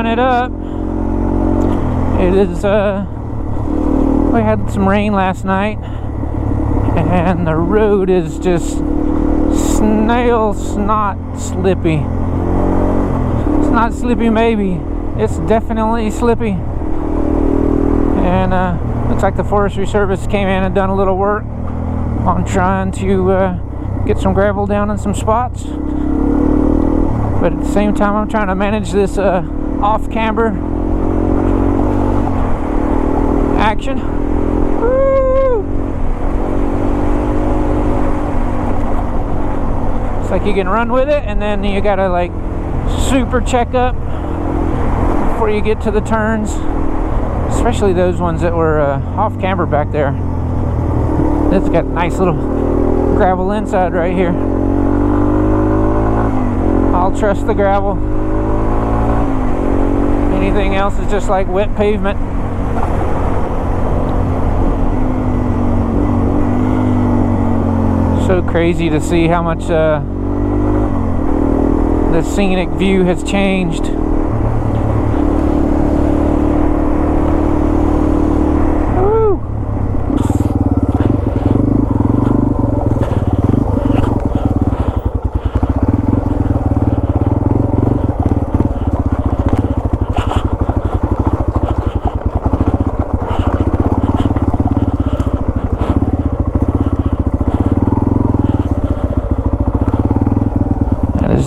blowing it up. It is, we had some rain last night, and the road is just snail snot slippy. It's not slippy maybe, it's definitely slippy. And looks like the Forestry Service came in and done a little work on trying to get some gravel down in some spots. But at the same time, I'm trying to manage this off-camber action. Woo! It's like you can run with it, and then you gotta like super check up before you get to the turns. Especially those ones that were off-camber back there. It's got a nice little gravel inside right here. I'll trust the gravel. Anything else is just like wet pavement. So crazy to see how much the scenic view has changed.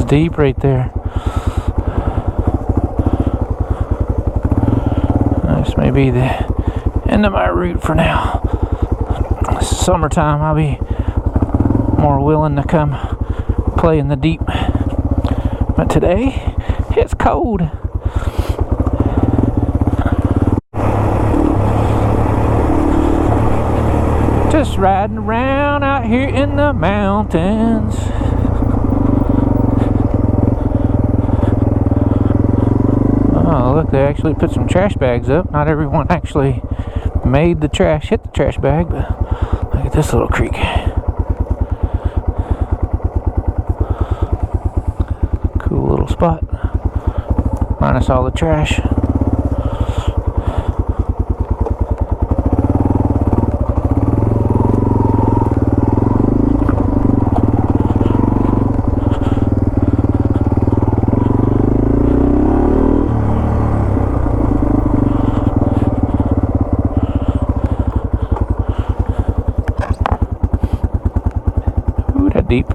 Deep right there. This may be the end of my route for now. Summertime, I'll be more willing to come play in the deep. But today, it's cold. Just riding around out here in the mountains. Oh, look, they actually put some trash bags up. Not everyone actually made the trash, hit the trash bag, but look at this little creek. Cool little spot. Minus all the trash. Deep.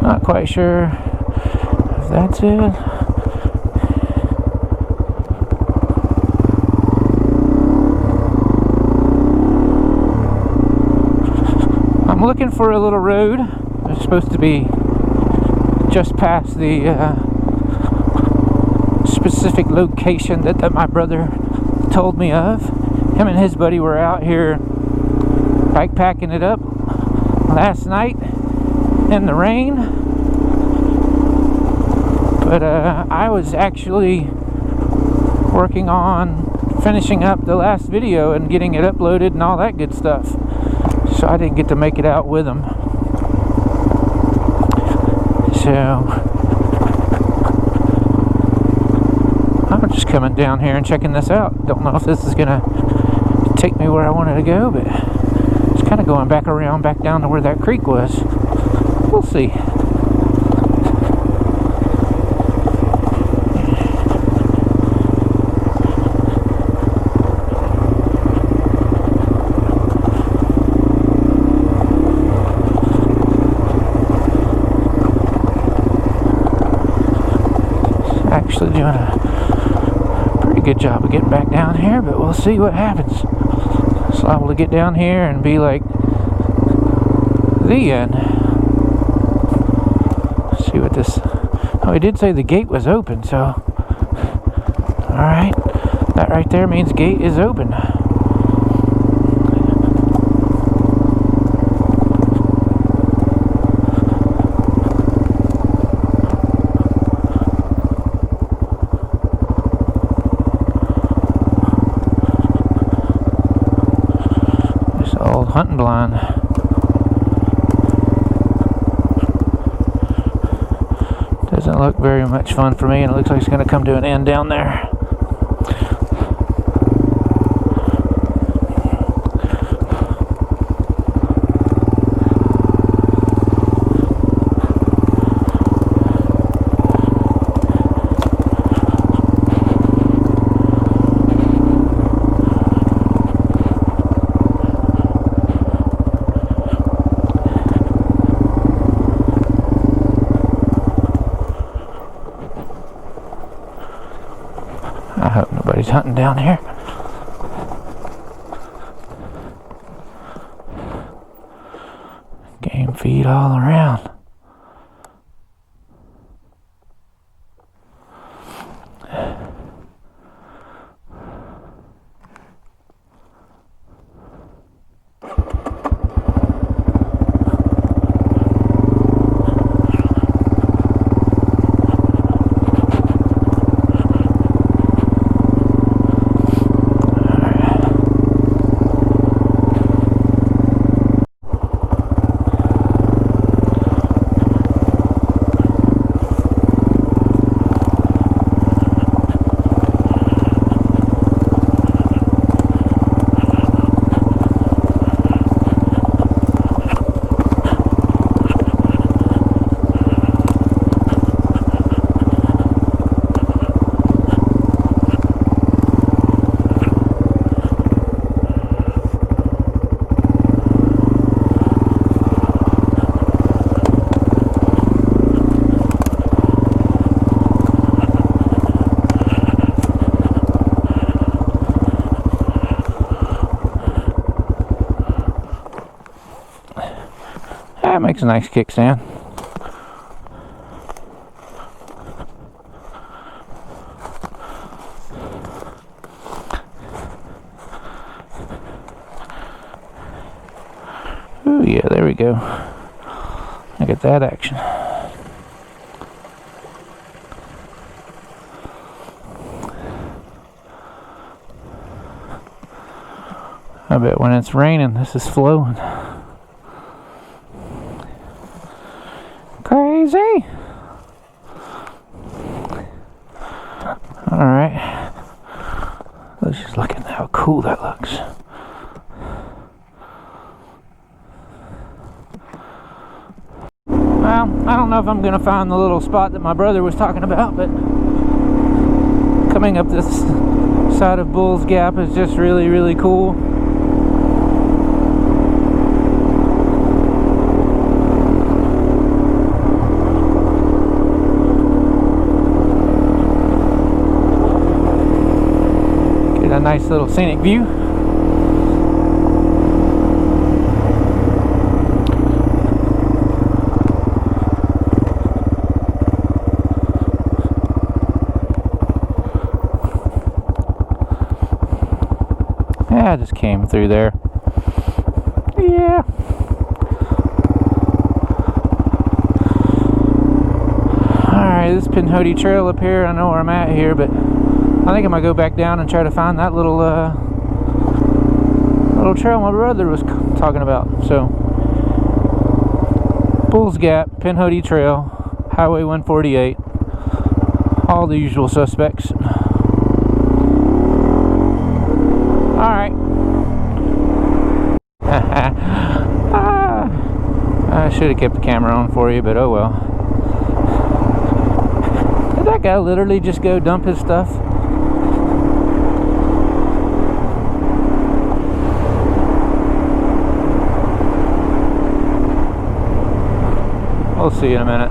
Not quite sure if that's it. I'm looking for a little road. It's supposed to be just past the specific location that my brother told me of. Him and his buddy were out here bike packing it up last night in the rain, but I was actually working on finishing up the last video and getting it uploaded and all that good stuff, so I didn't get to make it out with them. So I'm just coming down here and checking this out. Don't know if this is gonna take me where I wanted to go, but it's kind of going back around back down to where that creek was. We'll see. Actually doing a pretty good job of getting back down here, but we'll see what happens. just liable to get down here and be like the end. Let's see what this. Oh, he did say the gate was open, so alright. That right there means gate is open. This old hunting blind. Doesn't look very much fun for me, and it looks like it's going to come to an end down there. I hope nobody's hunting down here. Game feed all around. That makes a nice kickstand. Ooh, yeah, there we go. Look at that action. I bet when it's raining, this is flowing. Crazy. Alright. Let's just look at how cool that looks. Well, I don't know if I'm gonna find the little spot that my brother was talking about, but coming up this side of Bull's Gap is just really, really cool. A nice little scenic view. Yeah, I just came through there. Yeah. Alright, this Pinhoti Trail up here, I know where I'm at here, but I think I'm gonna go back down and try to find that little trail my brother was talking about. So, Bull's Gap, Pinhoti Trail, Highway 148, all the usual suspects. All right. I should have kept the camera on for you, but oh well. Did that guy literally just go dump his stuff? We'll see you in a minute.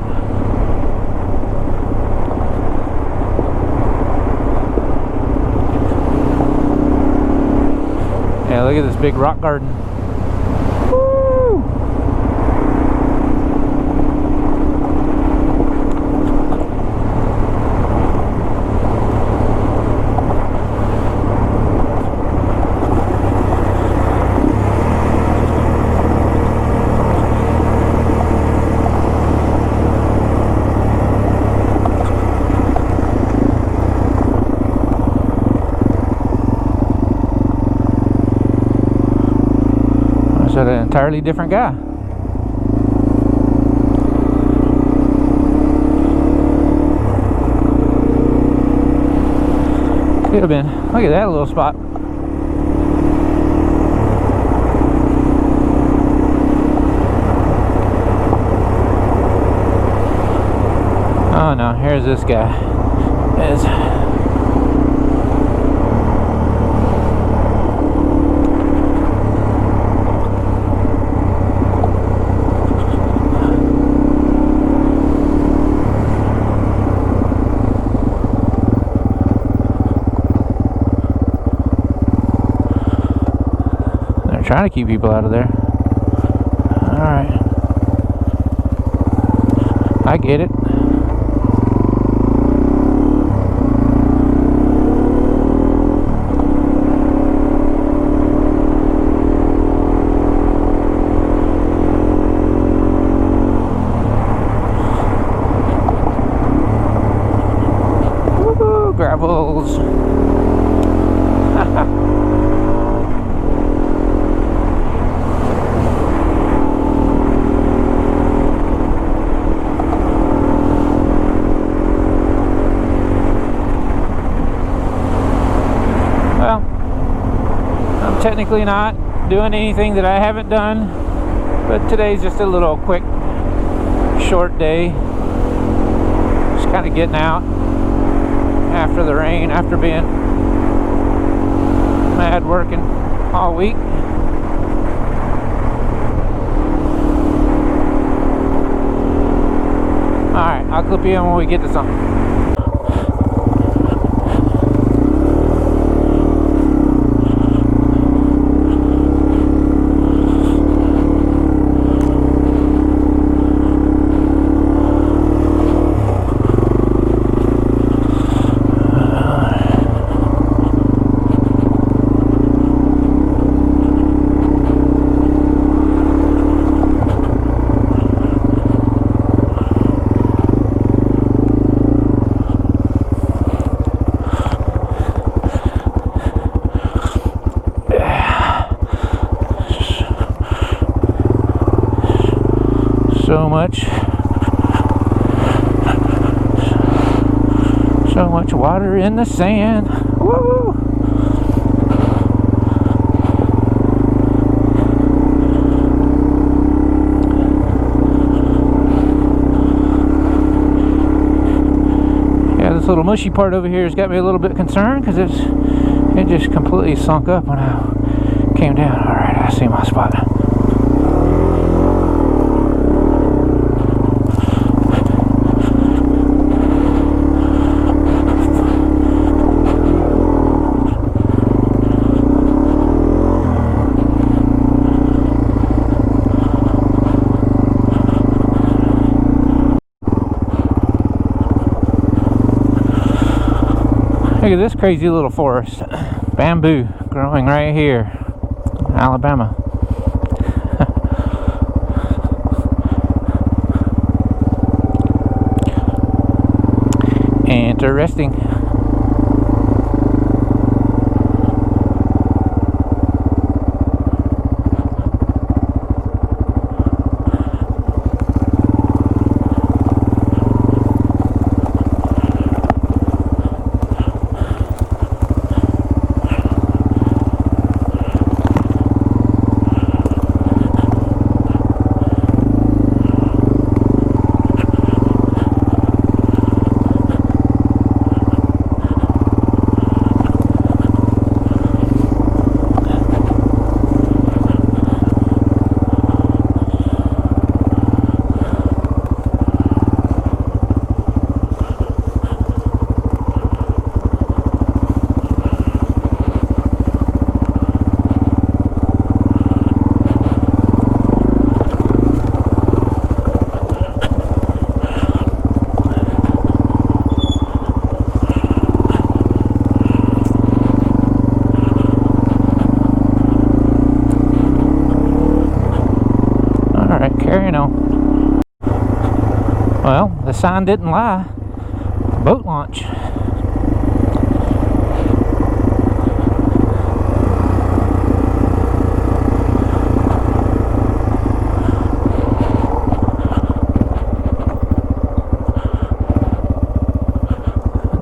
Yeah, look at this big rock garden. Woo! An entirely different guy. Could have been. Look at that little spot. Oh no, here's this guy. Trying to keep people out of there. Alright. I get it. Woohoo! Gravels. Technically not doing anything that I haven't done, but today's just a little quick short day, just kind of getting out after the rain, after being mad working all week. Alright, I'll clip you in when we get to something. So much water in the sand. Woo! Yeah, this little mushy part over here has got me a little bit concerned because it just completely sunk up when I came down. All right, I see my spot. Look at this crazy little forest. Bamboo growing right here in Alabama. Interesting. Well, the sign didn't lie. Boat launch.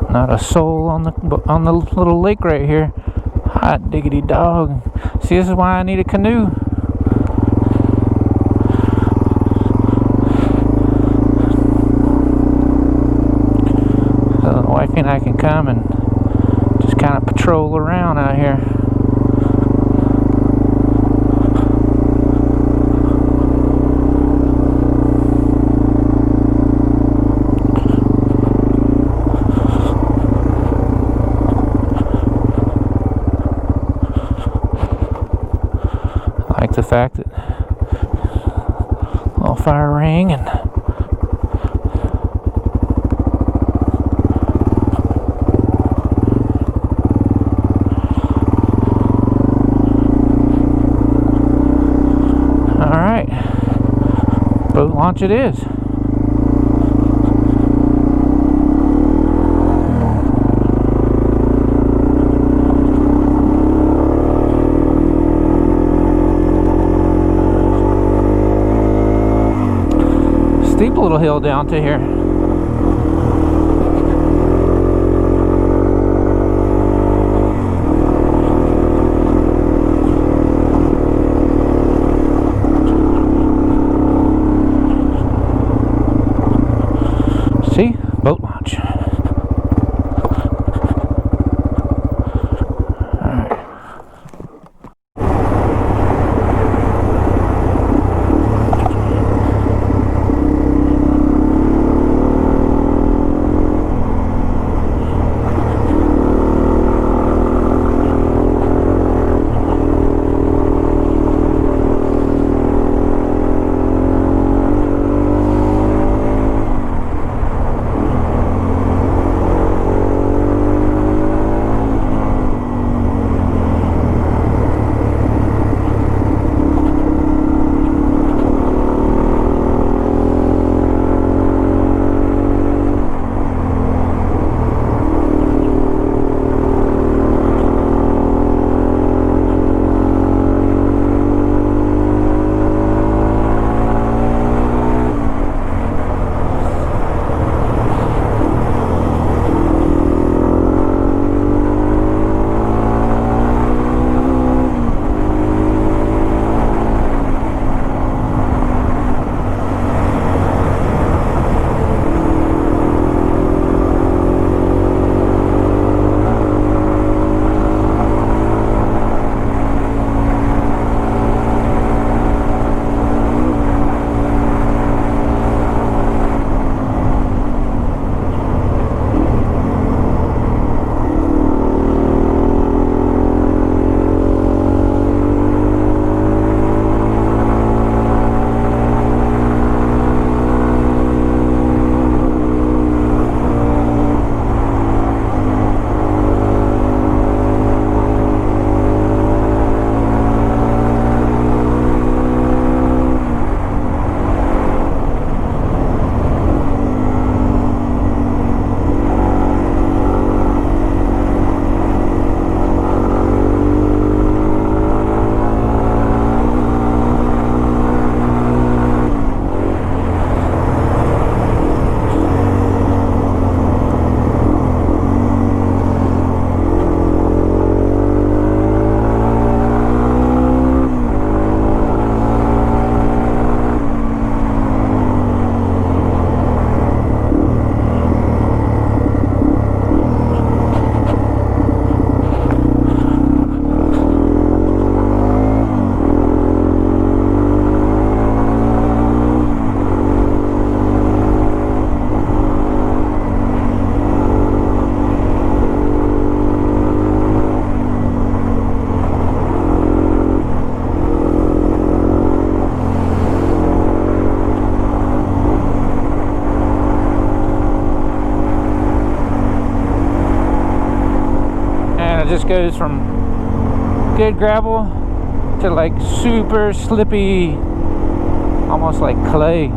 Not a soul on the little lake right here. Hot diggity dog. See, this is why I need a canoe. So the wifey and I can come and just kind of patrol around out here. The fact that little fire ring and all right, boat launch it is. Steep little hill down to here. See? Boat launch. it just goes from good gravel to like super slippy, almost like clay.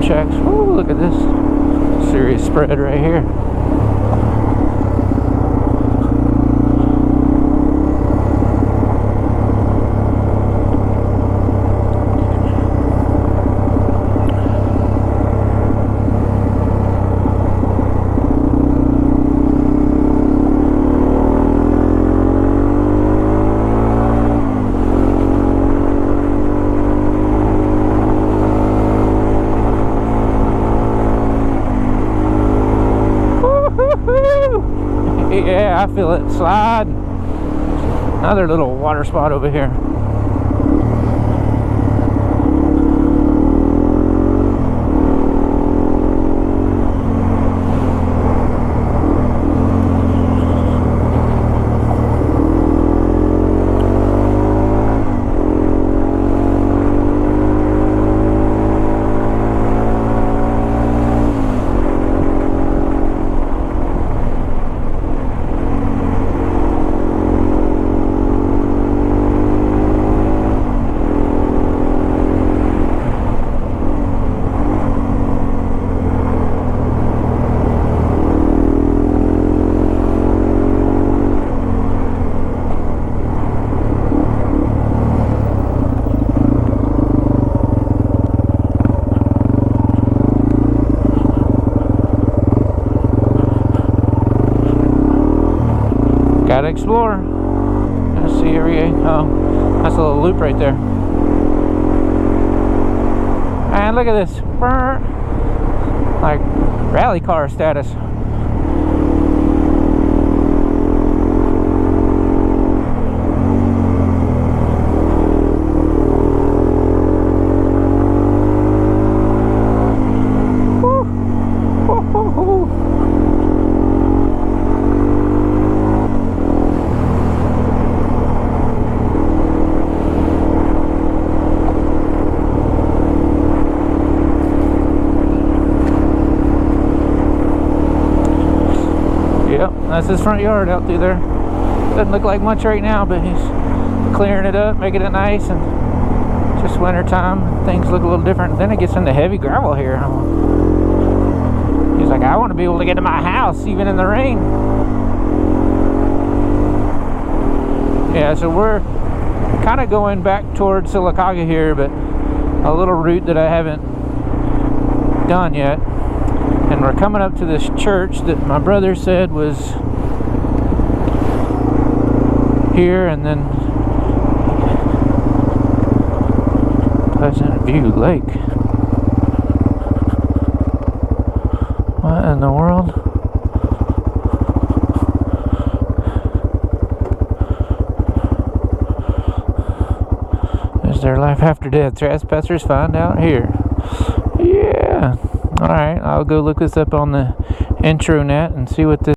shacks. Ooh, look at this serious spread right here. Yeah, I feel it slide. Another little water spot over here. Gotta explore. Let's see area. Oh, that's a little loop right there. And look at this. Like rally car status. Yep, that's his front yard out through there. Doesn't look like much right now, but he's clearing it up, making it nice, and just winter time, things look a little different. Then it gets into heavy gravel here. He's like, I want to be able to get to my house even in the rain. Yeah, so we're kind of going back towards Sylacauga here, but a little route that I haven't done yet. And we're coming up to this church that my brother said was here, and then Pleasant View Lake. What in the world? Is there life after death? Trespassers find out here. Yeah. Alright, I'll go look this up on the intranet and see what this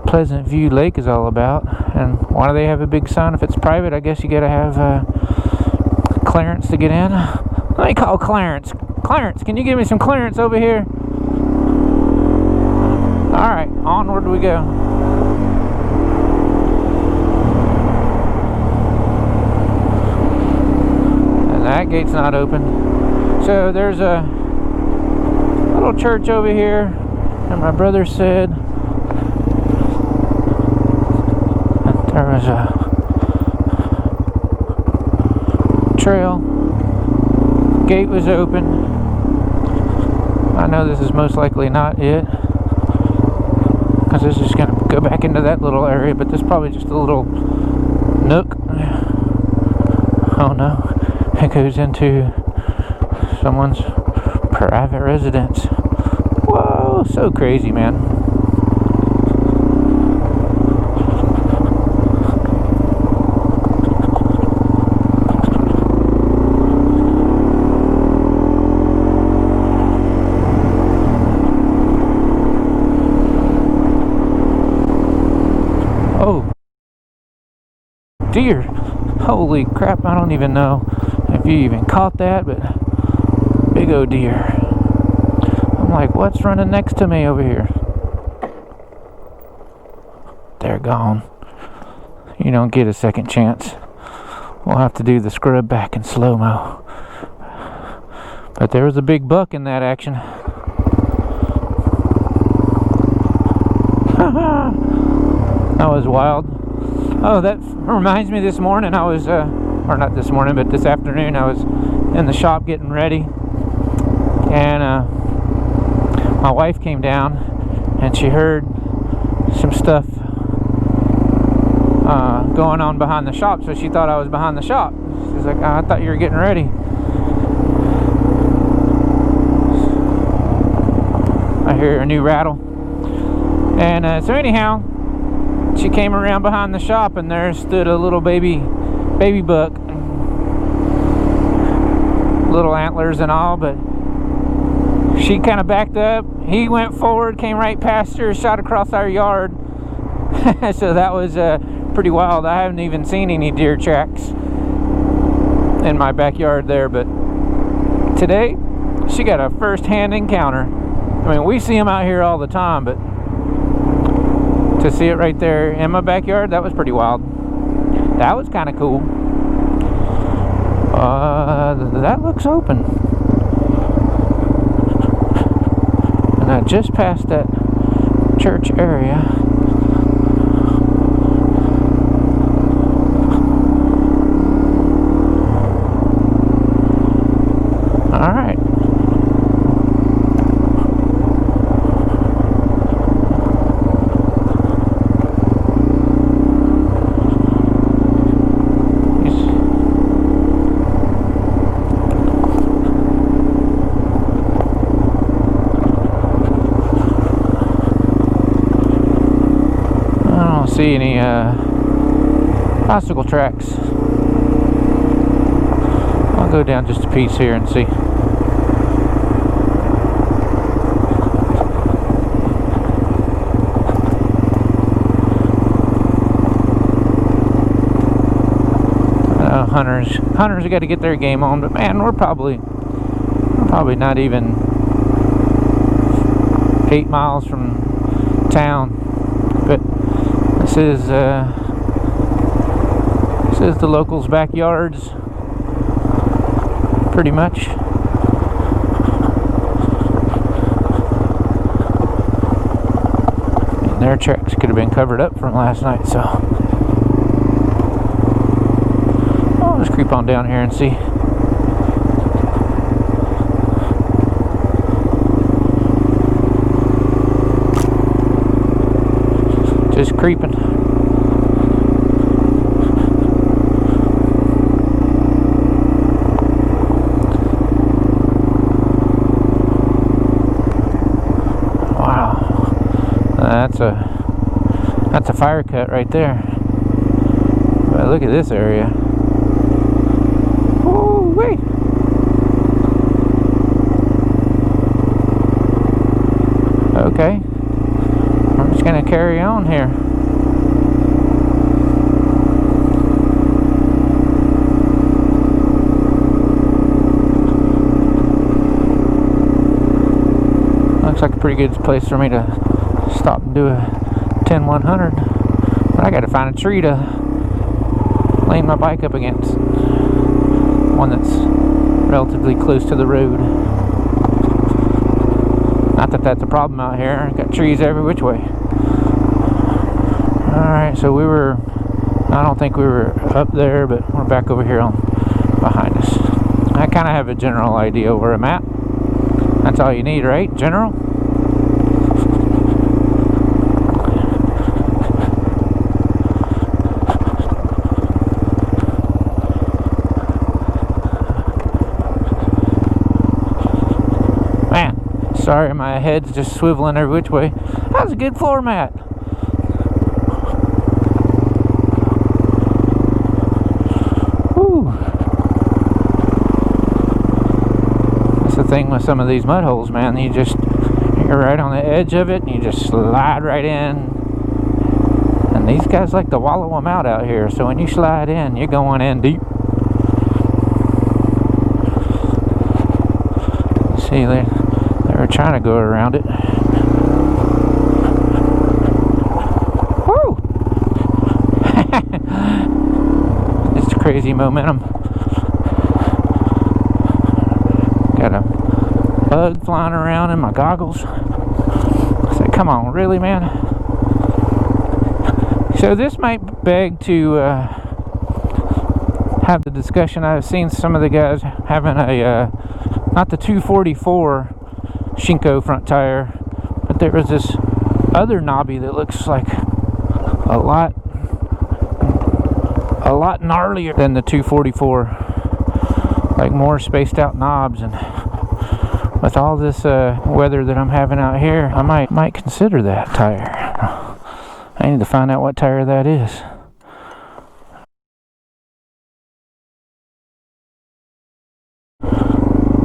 Pleasant View Lake is all about. And why do they have a big sign? If it's private, I guess you gotta have clearance to get in. Let me call Clarence. Clarence, can you give me some clearance over here? Alright, onward we go. And that gate's not open. So there's a little church over here, and my brother said that there was a trail, gate was open. I know this is most likely not it, because this is going to go back into that little area, but this is probably just a little nook. Oh no, it goes into someone's private residence. Whoa, so crazy, man. Oh, deer. Holy crap, I don't even know if you even caught that, but big old deer. I'm like, what's running next to me over here? They're gone. You don't get a second chance. We'll have to do the scrub back in slow-mo. But there was a big buck in that action. That was wild. Oh, that reminds me, this morning I was, or not this morning, but this afternoon I was in the shop getting ready. And my wife came down and she heard some stuff going on behind the shop, so she thought I was behind the shop. She's like, oh, I thought you were getting ready. I hear a new rattle. And so anyhow, she came around behind the shop and there stood a little baby buck. Little antlers and all, but she kind of backed up. He went forward, came right past her, shot across our yard. So that was pretty wild. I haven't even seen any deer tracks in my backyard there, but today she got a first-hand encounter. I mean, we see them out here all the time, but to see it right there in my backyard, that was pretty wild. That was kind of cool. That looks open. And I just passed that church area. All right. See any obstacle tracks. I'll go down just a piece here and see. Hunters have got to get their game on, but man, we're probably not even 8 miles from town. But this is the locals' backyards, pretty much. And their tracks could have been covered up from last night, so I'll just creep on down here and see. Just creeping. That's a fire cut right there. But look at this area. Woo-wee. Okay, I'm just gonna carry on here. Looks like a pretty good place for me to stop and do a 10-100, but I gotta find a tree to lean my bike up against, one that's relatively close to the road. Not that that's a problem out here. I got trees every which way. Alright, so I don't think we were up there, but we're back over here on behind us. I kind of have a general idea where I'm at. That's all you need, right? General? Sorry, my head's just swiveling every which way. That was a good floor mat. Whew. That's the thing with some of these mud holes, man. You're right on the edge of it, and you just slide right in. And these guys like to wallow them out here, so when you slide in, you're going in deep. See there? We're trying to go around it. Woo! It's crazy momentum. Gotta bug flying around in my goggles. I said, come on, really, man? So this might beg to have the discussion. I've seen some of the guys having a, not the 244 Shinko front tire, but there was this other knobby that looks like a lot gnarlier than the 244, like more spaced out knobs. And with all this weather that I'm having out here, I might consider that tire. I need to find out what tire that is.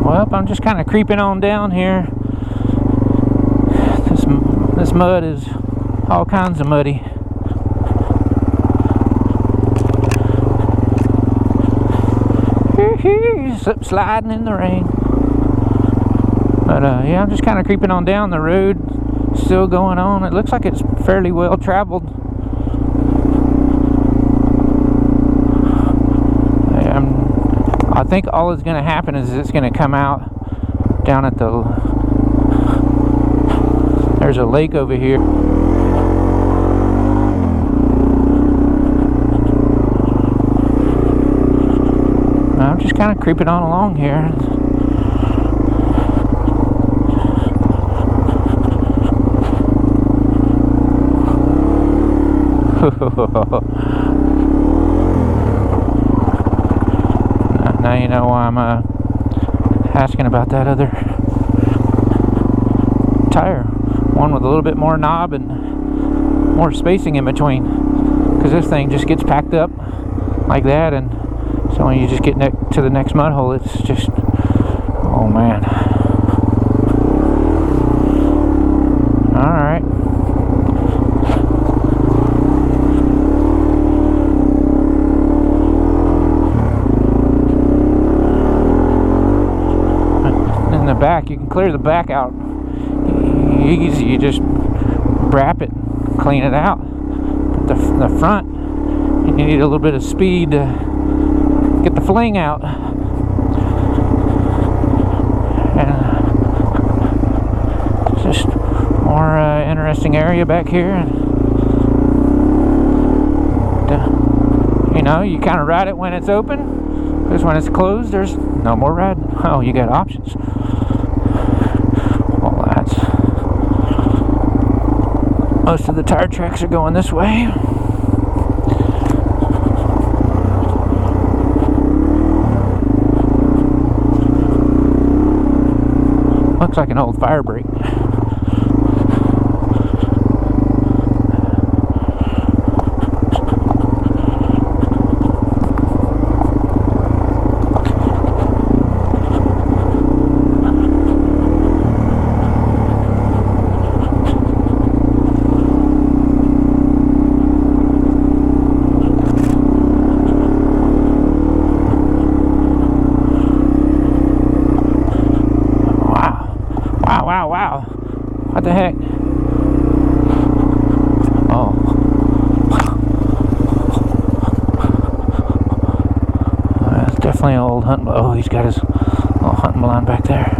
Well, I'm just kind of creeping on down here. This mud is all kinds of muddy. Slip sliding in the rain. But yeah, I'm just kind of creeping on down. The road still going on. It looks like it's fairly well traveled. I think all that's going to happen is it's going to come out down at the... There's a lake over here. I'm just kind of creeping on along here. Now you know why I'm asking about that other tire. One with a little bit more knob and more spacing in between. Because this thing just gets packed up like that, and so when you just get to the next mud hole, it's just, oh man. Alright. In the back, you can clear the back out easy. You just wrap it, clean it out. But the front, you need a little bit of speed to get the fling out. And just more interesting area back here. And you know, you kind of ride it when it's open, because when it's closed, there's no more riding. Oh, you got options. Well, that's... Most of the tire tracks are going this way. Looks like an old fire brake. Wow. What the heck? Oh. That's definitely an old hunting... Oh, he's got his little hunting blind back there.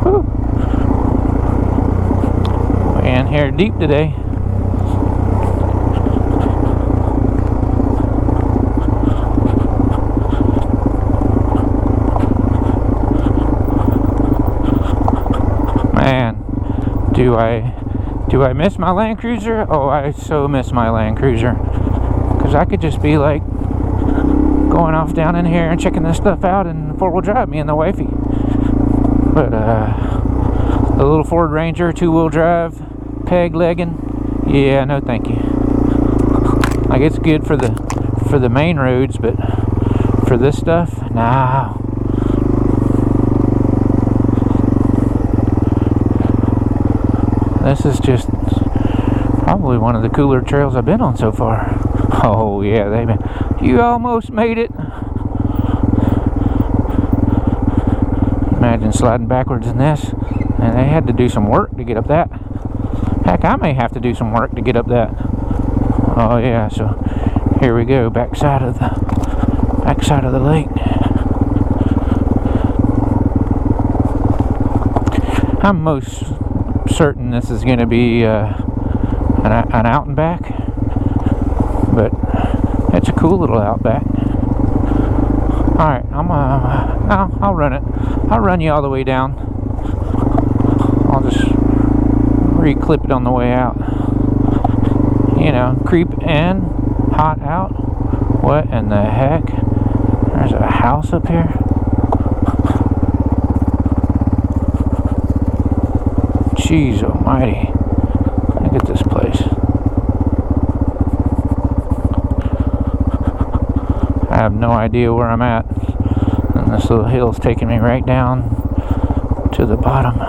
Woo. We're in here deep today. Do I miss my Land Cruiser? Oh, I so miss my Land Cruiser. Because I could just be like going off down in here and checking this stuff out in four-wheel drive, me and the wifey. But the little Ford Ranger, two-wheel drive, peg legging, yeah, no thank you. Like, it's good for the main roads, but for this stuff, nah. This is just probably one of the cooler trails I've been on so far. Oh yeah, they've been. You almost made it. Imagine sliding backwards in this, and they had to do some work to get up that. Heck, I may have to do some work to get up that. Oh yeah, so Here we go, backside of the lake. I'm most certain this is going to be an out and back, but it's a cool little out back. All right, I'll run it. I'll run you all the way down. I'll just re-clip it on the way out. You know, creep in, hot out. What in the heck? There's a house up here. Jeez almighty. Look at this place. I have no idea where I'm at. And this little hill's taking me right down to the bottom.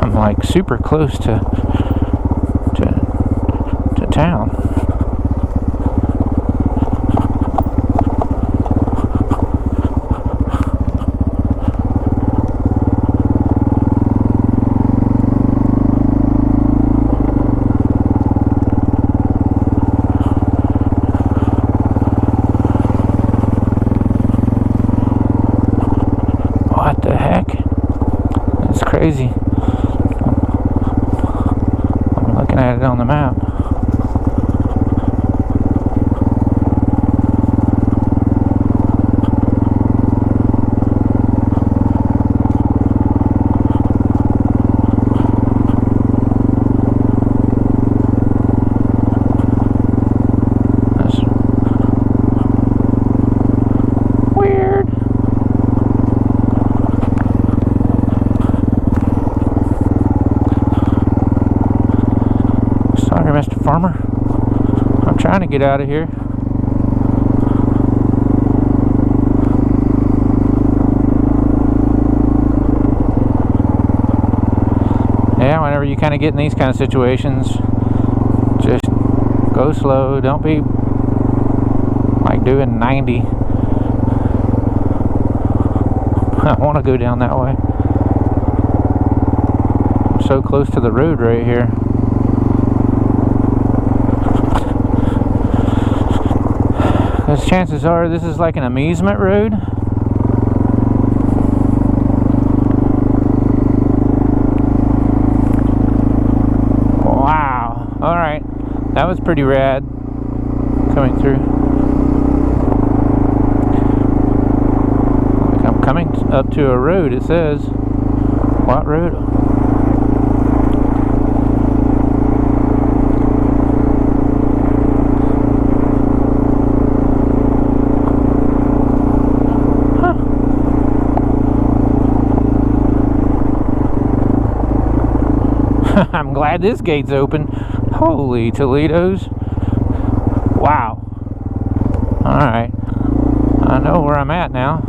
I'm like super close to town. What the heck? It's crazy. I'm looking at it on the map. Mr. Farmer, I'm trying to get out of here. Yeah, whenever you kind of get in these kind of situations, just go slow. Don't be like doing 90. I want to go down that way. I'm so close to the road right here. Because chances are this is like an amusement road. Wow. Alright. That was pretty rad coming through. Like I'm coming up to a road, it says. What road? I'm glad this gate's open. Holy Toledos. Wow. Alright. I know where I'm at now.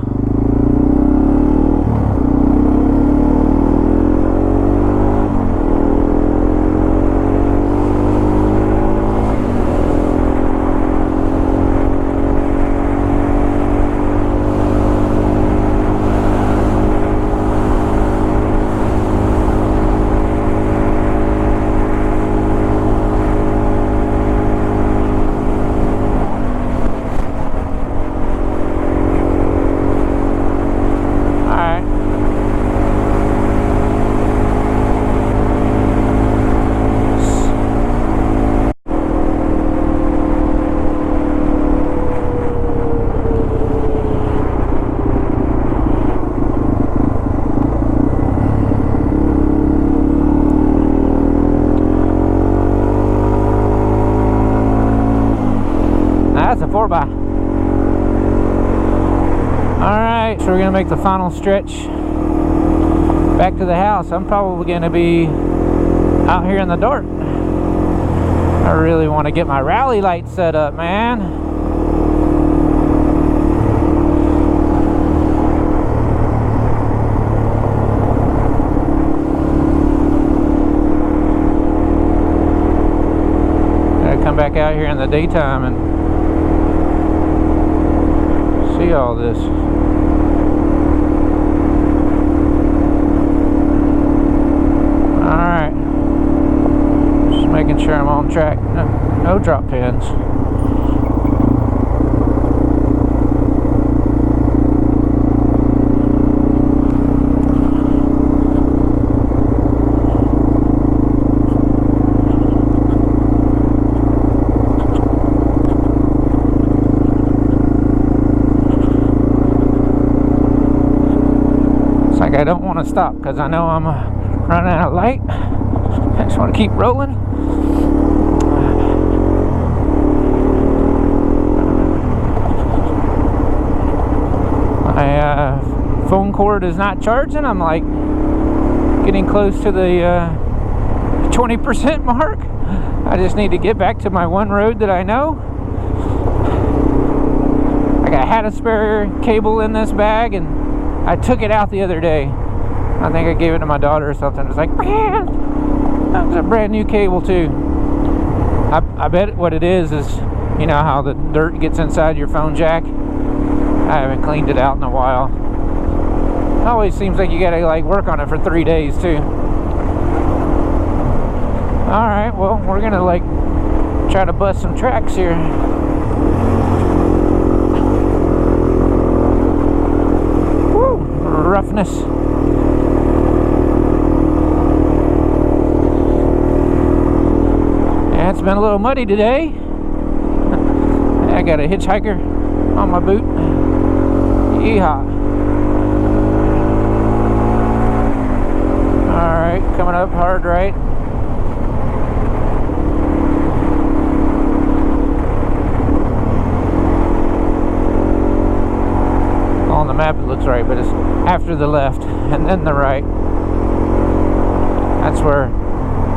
That's a 4x. Alright, so we're going to make the final stretch back to the house. I'm probably going to be out here in the dark. I really want to get my rally light set up, man. Gotta come back out here in the daytime and see all this. sure I'm on track. No drop pins. It's like I don't want to stop because I know I'm running out of light. I just want to keep rolling. My phone cord is not charging. I'm like getting close to the 20% mark. I just need to get back to my one road that I know. Like I had a spare cable in this bag and I took it out the other day. I think I gave it to my daughter or something. It's like, man, that was a brand new cable too. I bet what it is, you know how the dirt gets inside your phone jack? I haven't cleaned it out in a while. It always seems like you gotta like work on it for 3 days too. Alright, well, we're gonna like try to bust some tracks here. Woo! Roughness. Yeah, it's been a little muddy today. I got a hitchhiker on my boot. Yeehaw. Alright, coming up hard right. On the map it looks right, but it's after the left and then the right. That's where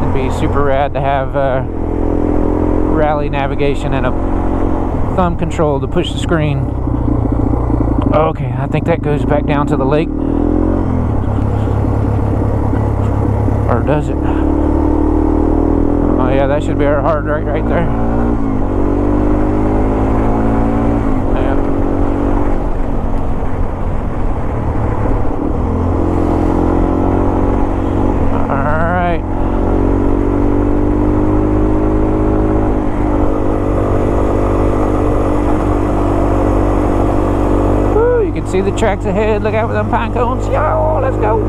it'd be super rad to have rally navigation and a thumb control to push the screen. Okay, I think that goes back down to the lake. Or does it? Oh yeah, that should be our hard right there. Yeah. Alright. See the tracks ahead. Look out for them pine cones. Yo, let's go.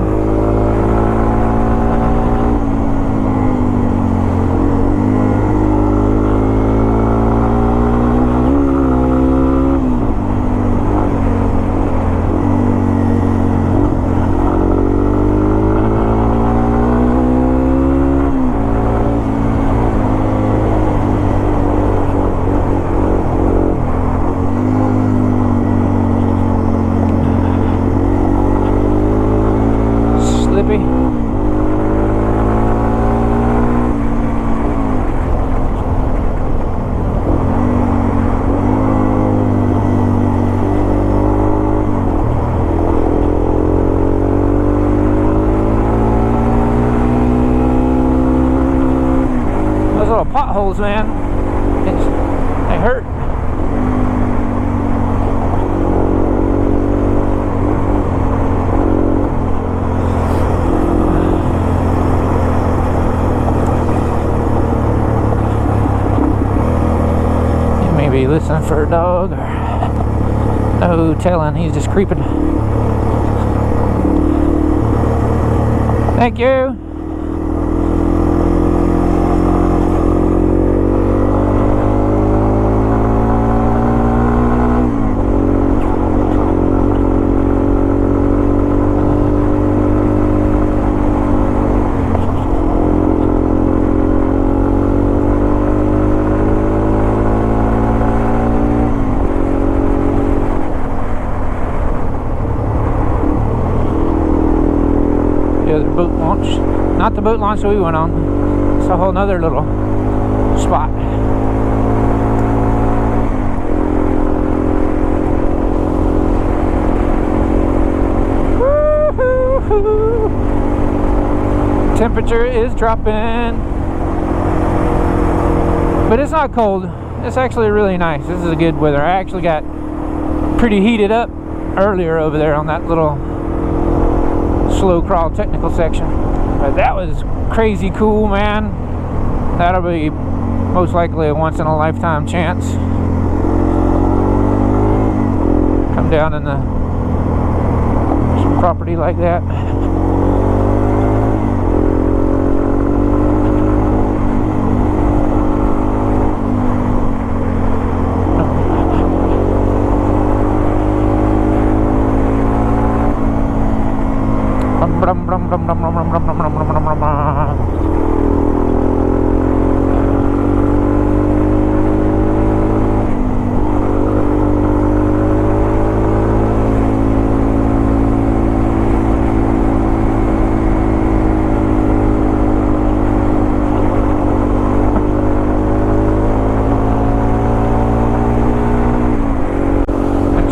Potholes, man, they hurt. You may be listening for a dog, or no telling, he's just creeping. Thank you. Boat launch, not the boat launch that we went on. It's a whole nother little spot. Woo-hoo-hoo. Temperature is dropping, but it's not cold. It's actually really nice. This is a good weather. I actually got pretty heated up earlier over there on that little slow crawl technical section, but that was crazy cool, man. that'll be most likely a once in a lifetime chance. Come down in the some property like that.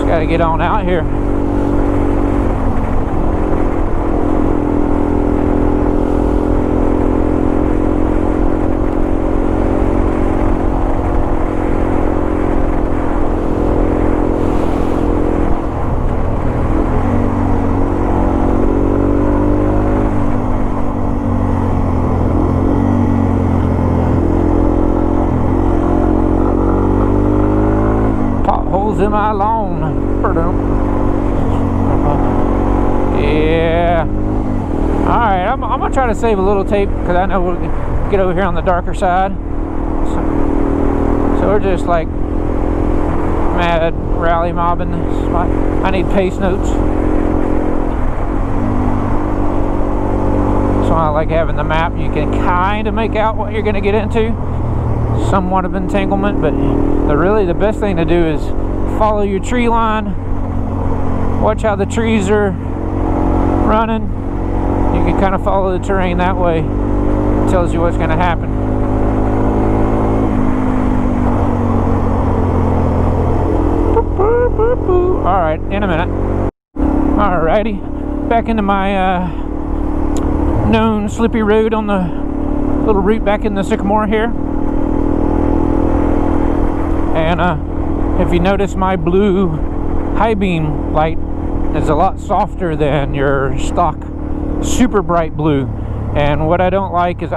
Gotta get on out here. Potholes in my lawn. Yeah. Alright, I'm gonna try to save a little tape because I know we'll get over here on the darker side. So we're just like mad rally mobbing. I need pace notes. So I like having the map. You can kind of make out what you're gonna get into. Somewhat of entanglement, but really the best thing to do is follow your tree line. Watch how the trees are running. You can kind of follow the terrain that way. It tells you what's going to happen. Alright, in a minute. Alrighty, back into my known slippy road on the little route back in the sycamore here. And if you notice, my blue high beam light is a lot softer than your stock super bright blue. And what I don't like is,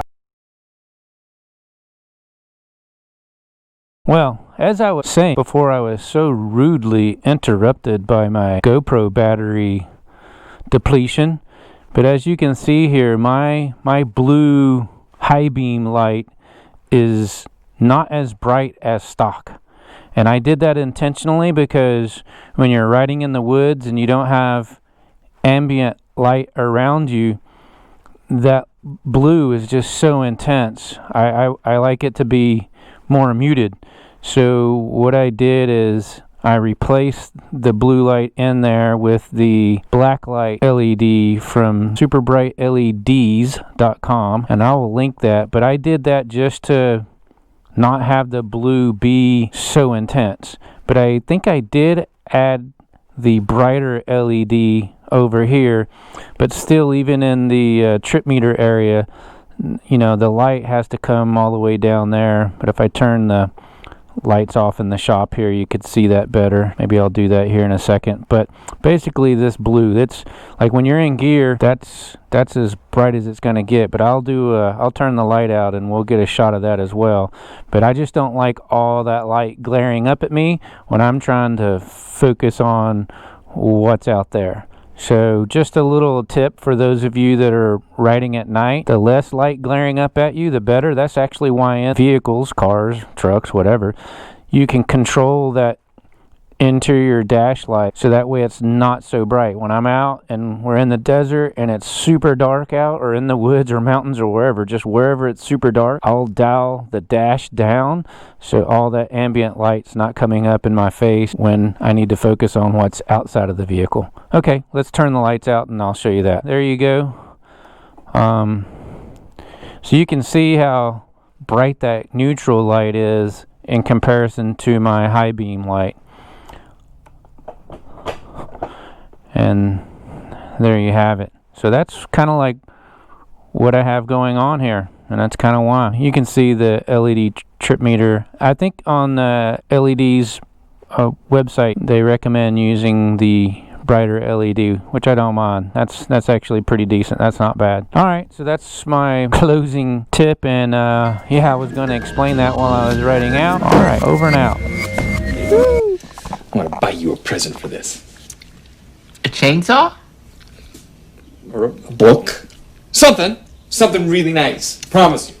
well, as I was saying before, I was so rudely interrupted by my GoPro battery depletion. But as you can see here, my blue high beam light is not as bright as stock. And I did that intentionally because when you're riding in the woods and you don't have ambient light around you, that blue is just so intense. I like it to be more muted. So what I did is I replaced the blue light in there with the black light LED from superbrightleds.com, and I will link that. But I did that just to not have the blue be so intense. But I think I did add the brighter LED over here, but still, even in the trip meter area, you know, the light has to come all the way down there. But if I turn the lights off in the shop here, you could see that better. Maybe I'll do that here in a second. But basically, this blue, that's like when you're in gear, that's as bright as it's going to get. But I'll turn the light out and we'll get a shot of that as well. But I just don't like all that light glaring up at me when I'm trying to focus on what's out there. So just a little tip for those of you that are riding at night: the less light glaring up at you, the better. That's actually why in vehicles, cars, trucks, whatever, you can control that interior dash light so that way it's not so bright. When I'm out and we're in the desert and it's super dark out, or in the woods or mountains or wherever, just wherever it's super dark, I'll dial the dash down so all that ambient light's not coming up in my face when I need to focus on what's outside of the vehicle. Okay, let's turn the lights out and I'll show you that. There you go. So you can see how bright that neutral light is in comparison to my high beam light. And there you have it. So that's kind of like what I have going on here, and that's kind of why. You can see the LED trip meter. I think on the LED's website they recommend using the brighter LED, which I don't mind. That's actually pretty decent. That's not bad. All right, so that's my closing tip, and yeah, I was going to explain that while I was writing out. All right, over and out. I'm gonna buy you a present for this. A chainsaw? Or a book. Something really nice. Promise you.